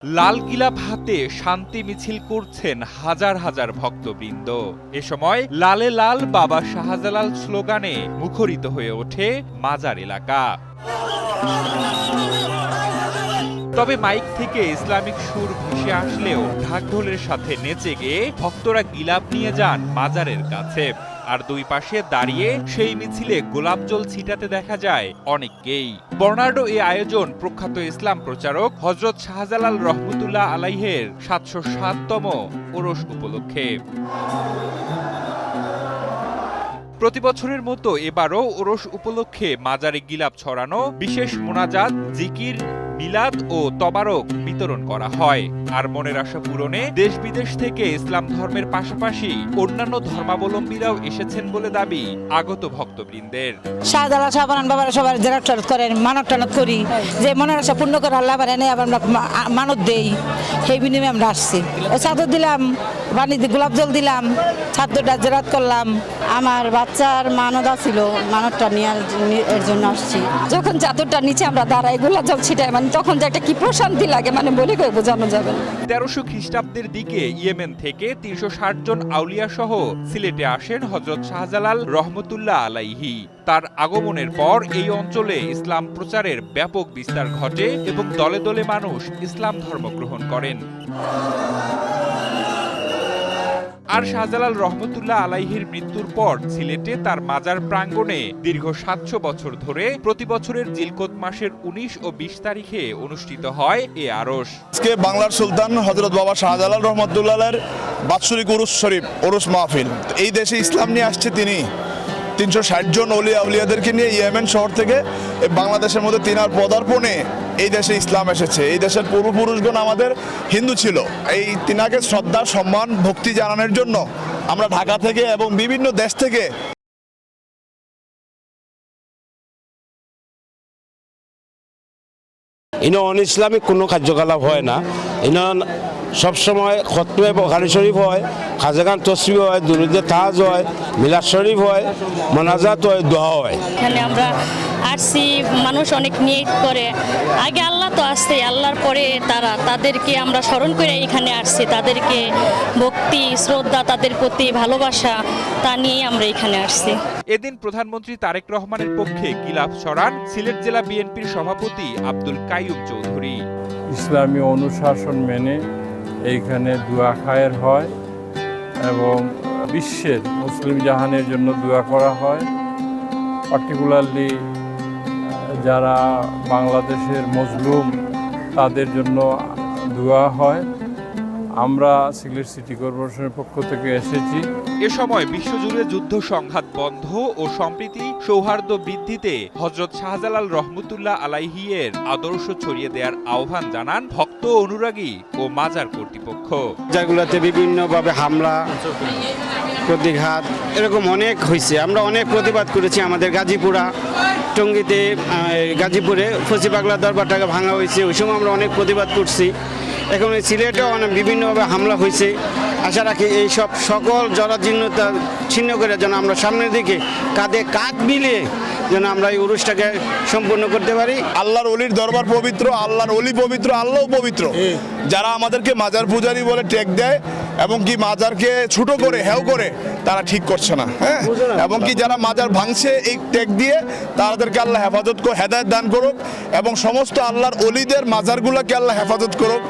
লাল গিলাপ হাতে শান্তি মিছিল করছেন হাজার হাজার ভক্তবৃন্দ। এ সময় লালে লাল বাবা শাহজালাল স্লোগানে মুখরিত হয়ে ওঠে মাজার এলাকা। তবে মাইক থেকে ইসলামিক সুর ভেসে আসলেও ঢাকঢোলের সাথে নেচে গিয়ে ভক্তরা গিলাপ নিয়ে যান মাজারের কাছে। আর দুই পাশে দাঁড়িয়ে সেই মিছিলে গোলাপ জল ছিটাতে দেখা যায় অনেককেই। বর্ণাঢ্য এই আয়োজন প্রখ্যাত ইসলাম প্রচারক হযরত শাহজালাল রহমতুল্লাহ আলাইহের ৭০৭তম ওরস উপলক্ষে। প্রতি বছরের মতো এবারও ওরস উপলক্ষে মাজারে গিলাপ ছড়ানো, বিশেষ মোনাজাত, জিকির, মিলাদ ও তবারক বিতরণ করা হয়। আর মনের আশা পূরণে দেশ বিদেশ থেকে ইসলাম ধর্মের পাশাপাশি অন্যান্য ধর্মাবলম্বীরাও এসেছেন বলে দাবি আগত ভক্তবৃন্দের। শাহজালাল শাহবান বাবার সবার জেরাত টারত করেন, মানত টানত করি, যে মনের আশা পূর্ণ করে আল্লাহ বারে নেই, আবার আমরা মানত দেই। সেই বিনিময়ে আমরা আসছি। চাদর দিলাম, পানি গোলাপ জল দিলাম, ছাত্রটা জেরাত করলাম। আমার বাচ্চার মানত ছিল, মানতটা এর জন্য আসছি। যখন চাদরটা নিচে আমরা দাঁড়াই, গোলাপ জল ছিটাই, মানে তখন যে একটা কি প্রশান্তি লাগে, মানে বলে কই বোঝানো যাবে না। ১৩০০ খ্রিস্টাব্দের দিকে ইয়েমেন থেকে ৩৬০ জন আউলিয়া সহ সিলেটে আসেন হযরত শাহজালাল রহমতুল্লাহ আলাইহি। তার আগমনের পর এই অঞ্চলে ইসলাম প্রচারের ব্যাপক বিস্তার ঘটে এবং দলে দলে মানুষ ইসলাম ধর্ম গ্রহণ করেন। আর শাহজালাল রহমতুল্লাহ আলাইহির মৃত্যুর পর সিলেটে তার মাজার প্রাঙ্গণে দীর্ঘ ৭০০ বছর ধরে প্রতি বছরের জিলকত মাসের ১৯ ও ২০ তারিখে অনুষ্ঠিত হয় এ আরশ। আজকে বাংলার সুলতান হযরত বাবা শাহজালাল রহমতুল্লাহের বাৎসরিক উরুস শরীফ, উরুস মাহফিল। এই দেশে ইসলাম নিয়ে আসছে তিনি ৩৬০ জন ওলিয়া উলিয়াদেরকে নিয়ে ইয়েমেন শহর থেকে বাংলাদেশের মধ্যে তিনার পদার্পণে এই দেশে ইসলাম এসেছে। এই দেশের পূর্বপুরুষগণ আমাদের হিন্দু ছিল। এই তিনাকে শ্রদ্ধা, সম্মান, ভক্তি জানানোর জন্য আমরা ঢাকা থেকে এবং বিভিন্ন দেশ থেকে অন ইসলামিক কোনো কার্যকলাপ হয় না। সবসময় খতমে বুখারী শরীফ হয়, খাজাগান তসবিহ হয়, দুরুদে তাজ হয়, মিলাদ শরীফ হয়, মোনাজাত হয়, দোয়া হয়। এখানে আমরা আসছি, মানুষ অনেক নিয়ত করে। আগে আল্লাহ তো আসছে, আল্লাহর পরে তাদেরকে আমরা স্মরণ করে এখানে আসছি। তাদেরকে ভক্তি, শ্রদ্ধা, তাদের প্রতি ভালোবাসা, তা নিয়ে আমরা এখানে আসছি। এদিন প্রধানমন্ত্রী তারেক রহমানের পক্ষে গিলাপ ছড়ান সিলেট জেলা বিএনপির সভাপতি আব্দুল কাইয়ুম চৌধুরী। ইসলামী অনুশাসন মেনে এইখানে দোয়া খায়ের হয় এবং বিশ্বের মুসলিম জাহানের জন্য দোয়া করা হয়। পার্টিকুলারলি যারা বাংলাদেশের মজলুম তাদের জন্য দোয়া হয়। আমরা সিলেট সিটি কর্পোরেশনের পক্ষ থেকে এসেছি। এ সময় বিশ্বজুড়ে যুদ্ধ সংঘাত বন্ধ ও সম্প্রীতি সৌহার্দ্য বৃদ্ধিতে হযরত শাহজালাল রহমতুল্লাহ আলাইহি এর আদর্শ ছড়িয়ে দেওয়ার আহ্বান জানান ভক্ত, অনুরাগী ও মাজার কর্তৃপক্ষ। যেগুলোতে বিভিন্নভাবে হামলা, প্রতিঘাত এরকম অনেক হয়েছে। আমরা অনেক প্রতিবাদ করেছি। আমাদের গাজীপুরা, টঙ্গীতে, গাজীপুরে ফসি পাগলা দরবারটাকে ভাঙা হয়েছে, ওই সময় আমরা অনেক প্রতিবাদ করছি। এখন সিলেটেও অনেক বিভিন্নভাবে হামলা হয়েছে। আশা রাখি এই সব সকল জরাজীর্ণতা ছিন্ন করে যেন আমরা সামনের দিকে কাঁধে কাঁধ মিলিয়ে যেন আমরা এই উরুসটাকে সম্পূর্ণ করতে পারি। আল্লাহর অলির দরবার পবিত্র, আল্লাহর অলি পবিত্র, আল্লাহও পবিত্র। যারা আমাদেরকে মাজার পূজারী বলে ট্যাগ দেয় এবং কি মাজারকে ছোট করে হেও করে, তারা ঠিক করছে না। হ্যাঁ, এবং কি যারা মাজার ভাঙছে এই ট্যাগ দিয়ে, তাদেরকে আল্লাহ হেফাজত হেদায়েত দান করুক এবং সমস্ত আল্লাহর অলিদের মাজারগুলোকে আল্লাহ হেফাজত করুক।